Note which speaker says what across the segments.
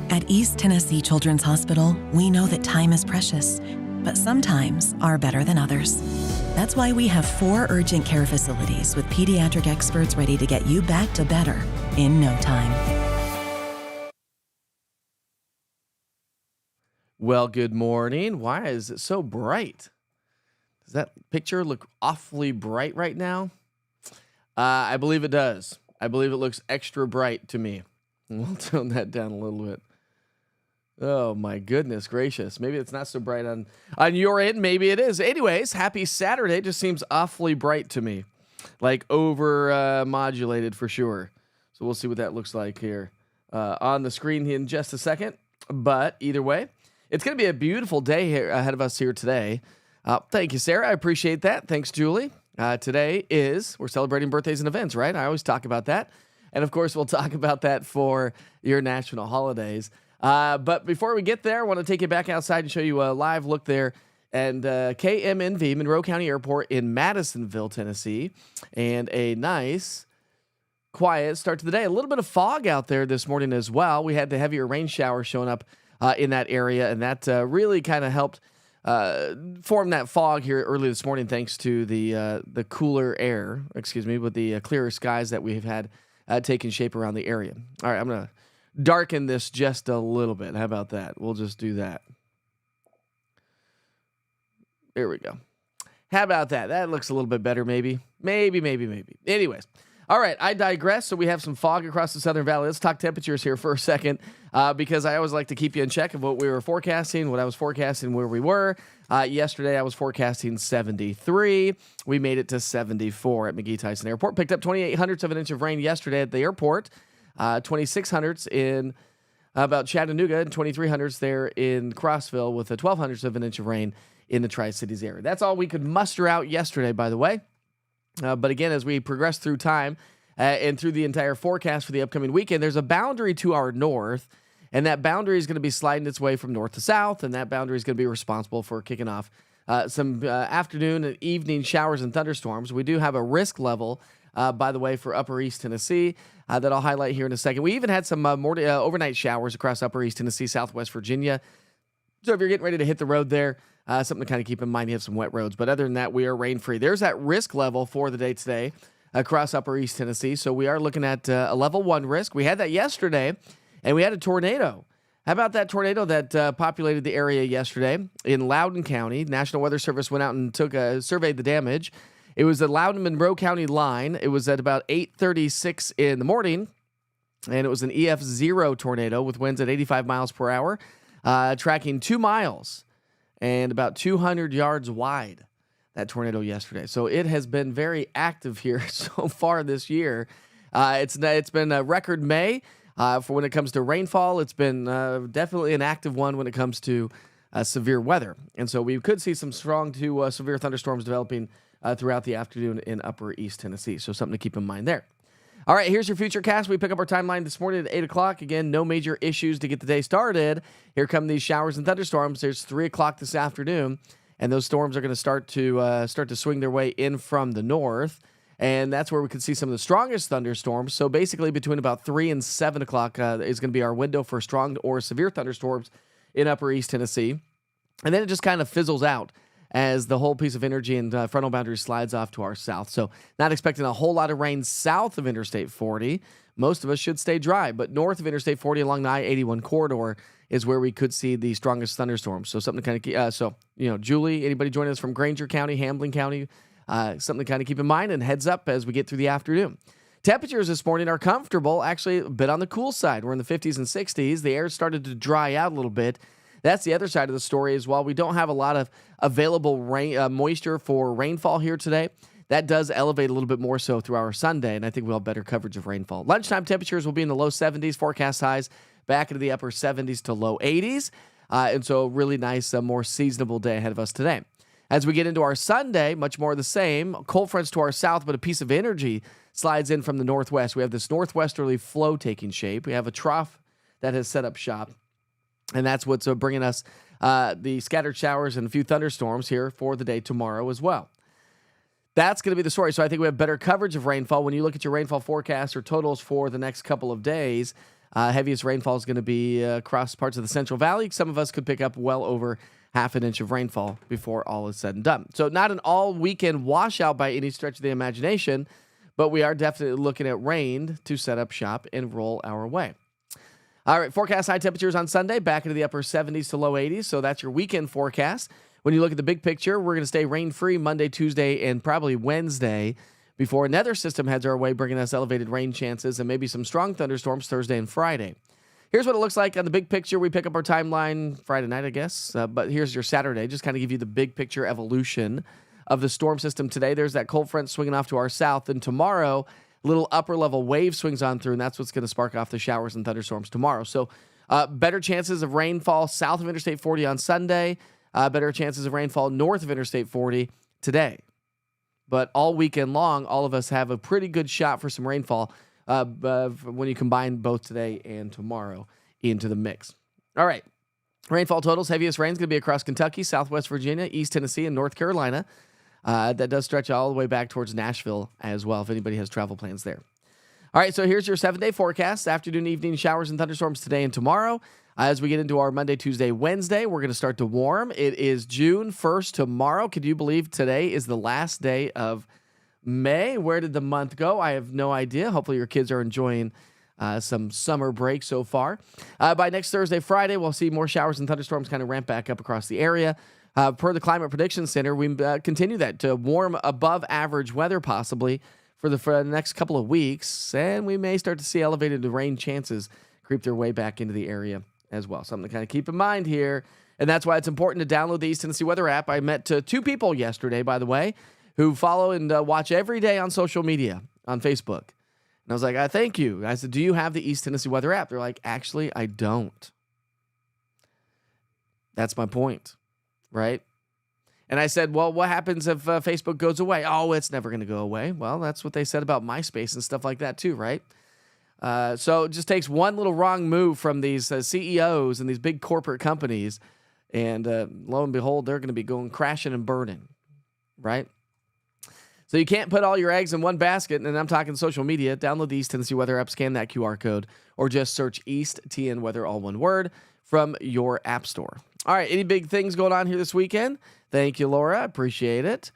Speaker 1: At East Tennessee Children's Hospital, we know that time is precious, but some times are better than others. That's why we have 4 urgent care facilities with pediatric experts ready to get you back to better in no time.
Speaker 2: Well, good morning. Why is it so bright? Does that picture look awfully bright right now? I believe it does. I believe it looks extra bright to me. We'll tone that down a little bit. Oh, my goodness gracious. Maybe it's not so bright on your end. Maybe it is. Anyways, happy Saturday. Just seems awfully bright to me. Like over modulated for sure. So we'll see what that looks like here on the screen in just a second. But either way, it's going to be a beautiful day here ahead of us here today. Thank you, Sarah. I appreciate that. Thanks, Julie. Today we're celebrating birthdays and events, right? I always talk about that. And of course, we'll talk about that for your national holidays. But before we get there, I want to take you back outside and show you a live look there. And KMNV, Monroe County Airport in Madisonville, Tennessee. And a nice, quiet start to the day. A little bit of fog out there this morning as well. We had the heavier rain shower showing up in that area. And that really kind of helped form that fog here early this morning thanks to the cooler air, with the clearer skies that we've had taking shape around the area. All right, I'm going to darken this just a little bit. How about that? We'll just do that. There we go. How about that? That looks a little bit better, maybe. Maybe. Anyways. All right, I digress. So we have some fog across the Southern Valley. Let's talk temperatures here for a second because I always like to keep you in check of what we were forecasting, what I was forecasting, where we were. Yesterday, I was forecasting 73. We made it to 74 at McGee-Tyson Airport. Picked up 2,800ths of an inch of rain yesterday at the airport. 2,600ths in about Chattanooga and 2,300ths there in Crossville with a 1,200ths of an inch of rain in the Tri-Cities area. That's all we could muster out yesterday, by the way. But again, as we progress through time and through the entire forecast for the upcoming weekend, there's a boundary to our north, and that boundary is going to be sliding its way from north to south, and that boundary is going to be responsible for kicking off some afternoon and evening showers and thunderstorms. We do have a risk level, by the way, for Upper East Tennessee that I'll highlight here in a second. We even had some overnight showers across Upper East Tennessee, Southwest Virginia. So if you're getting ready to hit the road there, something to kind of keep in mind, you have some wet roads. But other than that, we are rain-free. There's that risk level for the day today across Upper East Tennessee. So we are looking at a level 1 risk. We had that yesterday, and we had a tornado. How about that tornado that populated the area yesterday in Loudoun County? National Weather Service went out and surveyed the damage. It was the Loudoun-Monroe County line. It was at about 8:36 in the morning, and it was an EF0 tornado with winds at 85 miles per hour, tracking 2 miles and about 200 yards wide, that tornado yesterday. So it has been very active here so far this year. It's been a record May for when it comes to rainfall. It's been definitely an active one when it comes to severe weather. And so we could see some strong to severe thunderstorms developing throughout the afternoon in Upper East Tennessee. So something to keep in mind there. All right, here's your future cast. We pick up our timeline this morning at 8 o'clock. Again, no major issues to get the day started. Here come these showers and thunderstorms. There's 3 o'clock this afternoon, and those storms are going to start to swing their way in from the north, and that's where we could see some of the strongest thunderstorms. So basically between about 3 and 7 o'clock is going to be our window for strong or severe thunderstorms in Upper East Tennessee. And then it just kind of fizzles out as the whole piece of energy and frontal boundary slides off to our south. So not expecting a whole lot of rain south of Interstate 40, most of us should stay dry. But north of Interstate 40 along the I-81 corridor is where we could see the strongest thunderstorms. So something to kind of Julie, anybody joining us from Granger County, Hamlin County, something to kind of keep in mind, and heads up as we get through the afternoon. Temperatures this morning are comfortable, actually a bit on the cool side. We're in the 50s and 60s. The air started to dry out a little bit. That's the other side of the story is while we don't have a lot of available moisture for rainfall here today, that does elevate a little bit more so through our Sunday, and I think we'll have better coverage of rainfall. Lunchtime temperatures will be in the low 70s, forecast highs back into the upper 70s to low 80s, and so really nice, more seasonable day ahead of us today. As we get into our Sunday, much more of the same. Cold fronts to our south, but a piece of energy slides in from the northwest. We have this northwesterly flow taking shape. We have a trough that has set up shop, and that's what's bringing us the scattered showers and a few thunderstorms here for the day tomorrow as well. That's going to be the story. So I think we have better coverage of rainfall. When you look at your rainfall forecast or totals for the next couple of days, heaviest rainfall is going to be across parts of the Central Valley. Some of us could pick up well over half an inch of rainfall before all is said and done. So not an all-weekend washout by any stretch of the imagination, but we are definitely looking at rain to set up shop and roll our way. All right, forecast high temperatures on Sunday, back into the upper 70s to low 80s. So that's your weekend forecast. When you look at the big picture, we're going to stay rain-free Monday, Tuesday, and probably Wednesday before another system heads our way, bringing us elevated rain chances and maybe some strong thunderstorms Thursday and Friday. Here's what it looks like on the big picture. We pick up our timeline Friday night, I guess, but here's your Saturday. Just kind of give you the big picture evolution of the storm system today. There's that cold front swinging off to our south, and tomorrow, little upper-level wave swings on through, and that's what's going to spark off the showers and thunderstorms tomorrow. So better chances of rainfall south of Interstate 40 on Sunday. Better chances of rainfall north of Interstate 40 today. But all weekend long, all of us have a pretty good shot for some rainfall when you combine both today and tomorrow into the mix. All right. Rainfall totals. Heaviest rain is going to be across Kentucky, Southwest Virginia, East Tennessee, and North Carolina. That does stretch all the way back towards Nashville as well, if anybody has travel plans there. All right, so here's your 7-day forecast. Afternoon, evening showers and thunderstorms today and tomorrow. As we get into our Monday, Tuesday, Wednesday, we're going to start to warm. It is June 1st tomorrow. Could you believe today is the last day of May? Where did the month go? I have no idea. Hopefully your kids are enjoying some summer break so far. By next Thursday, Friday, we'll see more showers and thunderstorms kind of ramp back up across the area. Per the Climate Prediction Center, we continue that to warm above average weather possibly for the next couple of weeks, and we may start to see elevated rain chances creep their way back into the area as well. Something to kind of keep in mind here, and that's why it's important to download the East Tennessee Weather app. I met two people yesterday, by the way, who follow and watch every day on social media, on Facebook. And I was like, thank you. I said, do you have the East Tennessee Weather app? They're like, actually, I don't. That's my point, right? And I said, well, what happens if Facebook goes away? Oh, it's never going to go away. Well, that's what they said about MySpace and stuff like that too, right? So it just takes one little wrong move from these CEOs and these big corporate companies, and lo and behold, they're going to be going crashing and burning, right? So you can't put all your eggs in one basket, and I'm talking social media. Download the East Tennessee Weather app, scan that QR code, or just search East TN Weather, all one word, from your app store. All right, any big things going on here this weekend? Thank you, Laura. I appreciate it.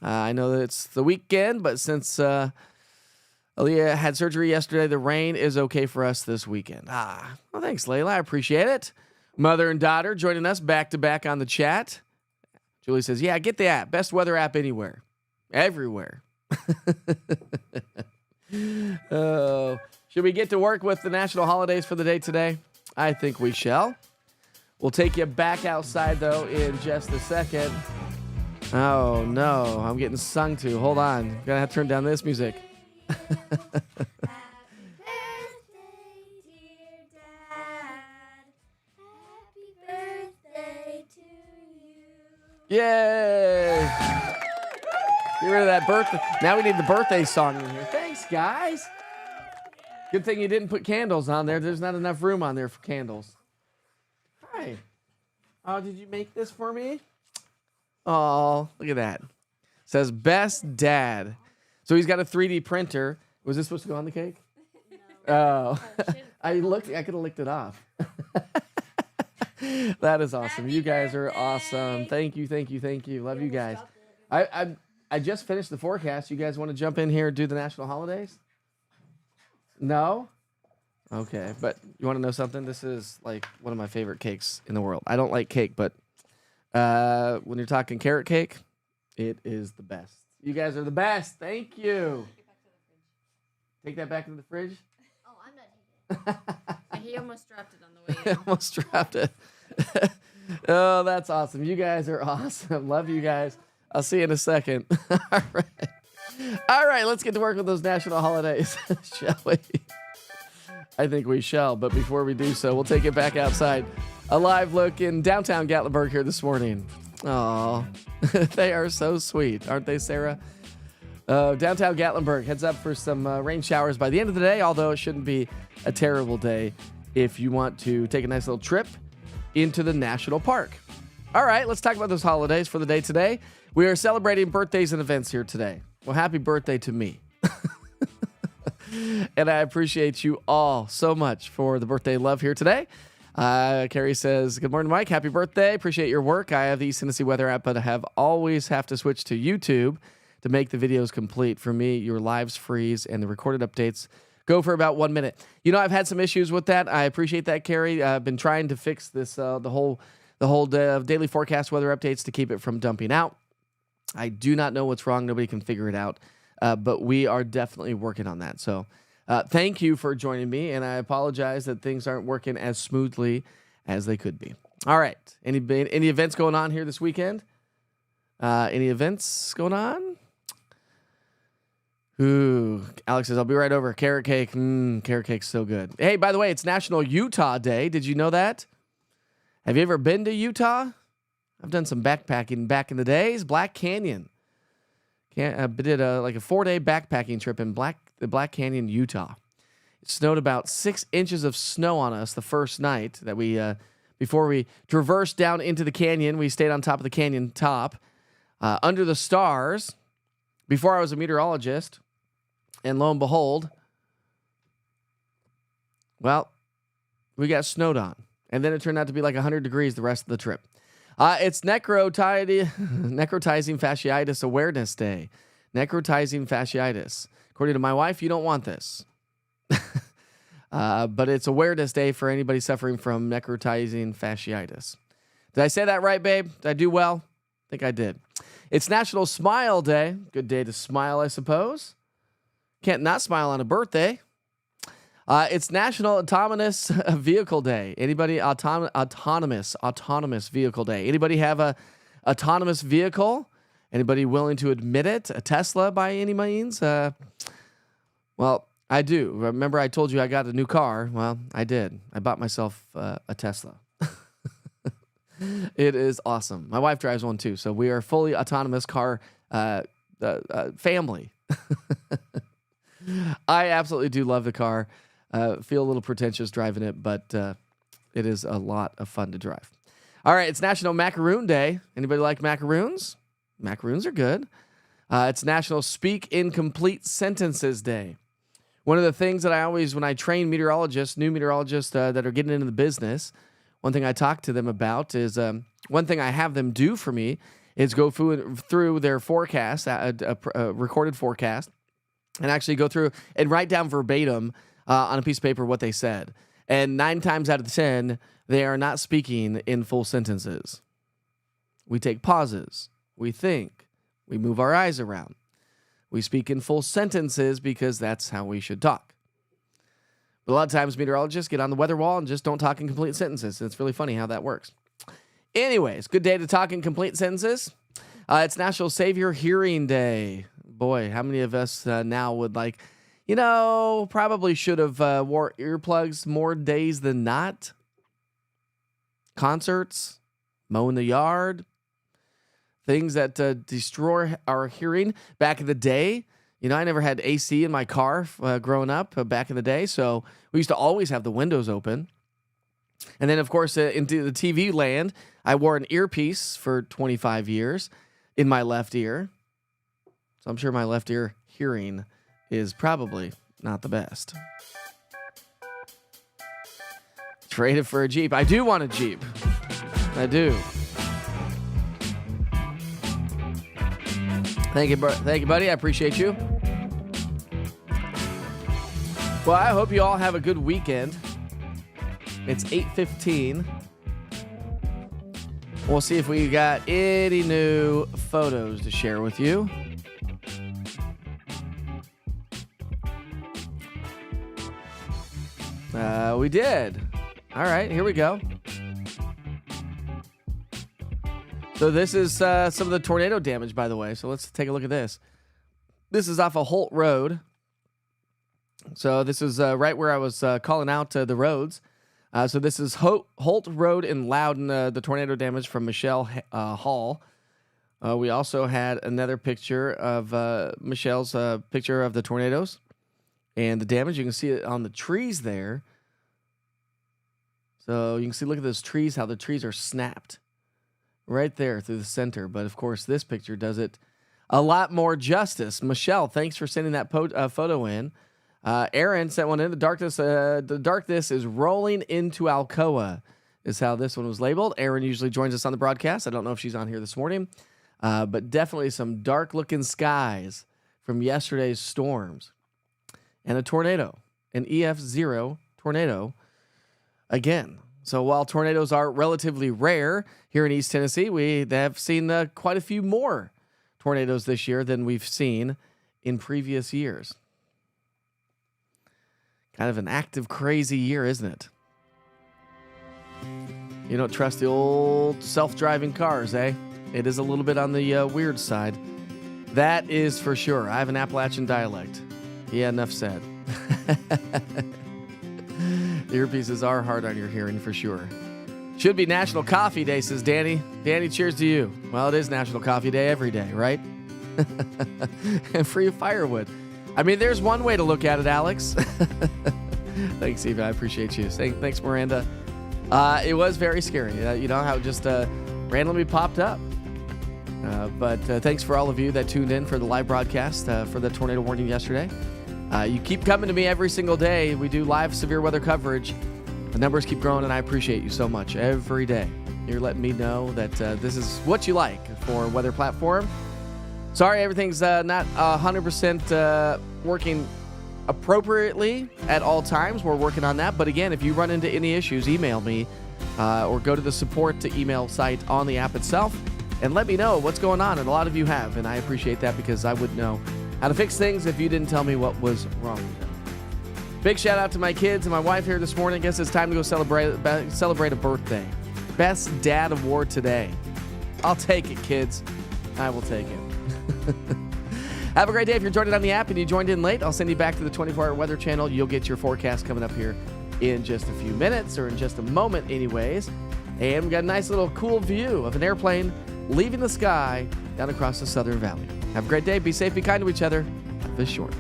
Speaker 2: I know that it's the weekend, but since Aaliyah had surgery yesterday, the rain is okay for us this weekend. Well, thanks, Layla. I appreciate it. Mother and daughter joining us back-to-back on the chat. Julie says, yeah, get the app. Best weather app anywhere. Everywhere. Oh, should we get to work with the national holidays for the day today? I think we shall. We'll take you back outside, though, in just a second. Oh, no. I'm getting sung to. Hold on. I'm going to have to turn down this music. Yay! Get rid of that birthday. Now we need the birthday song in here. Thanks, guys. Good thing you didn't put candles on there. There's not enough room on there for candles. Hi. Oh, did you make this for me? Oh, look at that. It says best dad. So he's got a 3D printer. Was this supposed to go on the cake? No. Oh. I could have licked it off. That is awesome. You guys are awesome. Thank you. Love you guys. I just finished the forecast. You guys want to jump in here and do the national holidays? No? Okay, but you want to know something? This is like one of my favorite cakes in the world. I don't like cake, but when you're talking carrot cake, it is the best. You guys are the best. Thank you. Take that back into the fridge.
Speaker 3: Oh, I'm not taking it. He almost dropped it on the way in.
Speaker 2: Almost dropped it. Oh, that's awesome. You guys are awesome. Love you guys. I'll see you in a second. All right. All right, let's get to work with those national holidays, shall we? I think we shall, but before we do so, we'll take it back outside. A live look in downtown Gatlinburg here this morning. Oh, they are so sweet, aren't they, Sarah? Downtown Gatlinburg heads up for some rain showers by the end of the day, although it shouldn't be a terrible day if you want to take a nice little trip into the national park. All right, let's talk about those holidays for the day today. We are celebrating birthdays and events here today. Well, happy birthday to me. And I appreciate you all so much for the birthday love here today. Carrie says, good morning, Mike. Happy birthday. Appreciate your work. I have the East Tennessee Weather app, but I always have to switch to YouTube to make the videos complete. For me, your lives freeze and the recorded updates go for about 1 minute. You know, I've had some issues with that. I appreciate that, Carrie. I've been trying to fix this, the whole daily forecast weather updates to keep it from dumping out. I do not know what's wrong. Nobody can figure it out. But we are definitely working on that. So thank you for joining me, and I apologize that things aren't working as smoothly as they could be. All right. Any events going on here this weekend? Any events going on? Ooh, Alex says, I'll be right over. Carrot cake. Carrot cake's so good. Hey, by the way, it's National Utah Day. Did you know that? Have you ever been to Utah? I've done some backpacking back in the days. Black Canyon. Did a 4-day backpacking trip in the Black Canyon, Utah. It snowed about 6 inches of snow on us the first night that we, before we traversed down into the canyon. We stayed on top of the canyon top, under the stars, before I was a meteorologist. And lo and behold, well, we got snowed on. And then it turned out to be like 100 degrees the rest of the trip. It's Necrotizing Fasciitis Awareness Day. Necrotizing fasciitis. According to my wife, you don't want this. But it's Awareness Day for anybody suffering from necrotizing fasciitis. Did I say that right, babe? Did I do well? I think I did. It's National Smile Day. Good day to smile, I suppose. Can't not smile on a birthday. It's National Autonomous Vehicle Day. Anybody autonomous vehicle day? Anybody have a autonomous vehicle? Anybody willing to admit it? A Tesla by any means? Well, I do. Remember I told you I got a new car? Well, I did. I bought myself a Tesla. It is awesome. My wife drives one too, so we are fully autonomous car family. I absolutely do love the car. Feel a little pretentious driving it, but it is a lot of fun to drive. All right, it's National Macaroon Day. Anybody like macaroons? Macaroons are good. It's National Speak in Complete Sentences Day. One of the things that I always, when I train meteorologists, new meteorologists that are getting into the business, one thing I talk to them about is, one thing I have them do for me is go through their forecast, a recorded forecast, and actually go through and write down verbatim on a piece of paper what they said. And 9 times out of 10, they are not speaking in full sentences. We take pauses. We think. We move our eyes around. We speak in full sentences because that's how we should talk. But a lot of times meteorologists get on the weather wall and just don't talk in complete sentences. It's really funny how that works. Anyways, good day to talk in complete sentences. It's National Savior Hearing Day. Boy, how many of us now would probably should have wore earplugs more days than not? Concerts, mowing the yard, things that destroy our hearing. Back in the day, I never had AC in my car growing up back in the day, so we used to always have the windows open. And then, of course, into the TV land, I wore an earpiece for 25 years in my left ear. So I'm sure my left ear hearing is probably not the best. Traded for a Jeep. I do want a Jeep. I do. Thank you, buddy. I appreciate you. Well, I hope you all have a good weekend. It's 8:15. We'll see if we got any new photos to share with you. We did. All right, here we go. So this is some of the tornado damage, by the way. So let's take a look at this. This is off of Holt Road. So this is right where I was calling out the roads. So this is Holt Road in Loudon, the tornado damage from Michelle Hall. We also had another picture of Michelle's picture of the tornadoes and the damage. You can see it on the trees there. So you can see, look at those trees, how the trees are snapped right there through the center. But of course, this picture does it a lot more justice. Michelle, thanks for sending that photo in. Aaron sent one in. The darkness is rolling into Alcoa is how this one was labeled. Aaron usually joins us on the broadcast. I don't know if she's on here this morning, but definitely some dark looking skies from yesterday's storms and a tornado, an EF0 tornado again. So while tornadoes are relatively rare here in East Tennessee, we have seen quite a few more tornadoes this year than we've seen in previous years. Kind of an active, crazy year, isn't it? You don't trust the old self-driving cars, eh? It is a little bit on the weird side. That is for sure. I have an Appalachian dialect. Yeah, enough said. Earpieces are hard on your hearing for sure. Should be National Coffee Day, says Danny. Danny, cheers to you. Well, it is National Coffee Day every day, right? And free firewood. I mean, there's one way to look at it, Alex. Thanks, Eva. I appreciate you. Thanks, Miranda. It was very scary. You know how it just randomly popped up. But thanks for all of you that tuned in for the live broadcast for the tornado warning yesterday. You keep coming to me every single day. We do live severe weather coverage. The numbers keep growing, and I appreciate you so much every day. You're letting me know that this is what you like for Weather Platform. Sorry, everything's not 100% working appropriately at all times. We're working on that. But again, if you run into any issues, email me or go to the support to email site on the app itself and let me know what's going on. And a lot of you have, and I appreciate that because I wouldn't know how to fix things if you didn't tell me what was wrong with them. Big shout out to my kids and my wife here this morning. I guess it's time to go celebrate a birthday. Best dad award today. I'll take it, kids. I will take it. Have a great day. If you're joining on the app and you joined in late, I'll send you back to the 24-hour weather channel. You'll get your forecast coming up here in just a few minutes or in just a moment anyways. And we got a nice little cool view of an airplane leaving the sky down across the Southern Valley. Have a great day. Be safe. Be kind to each other. Life is short.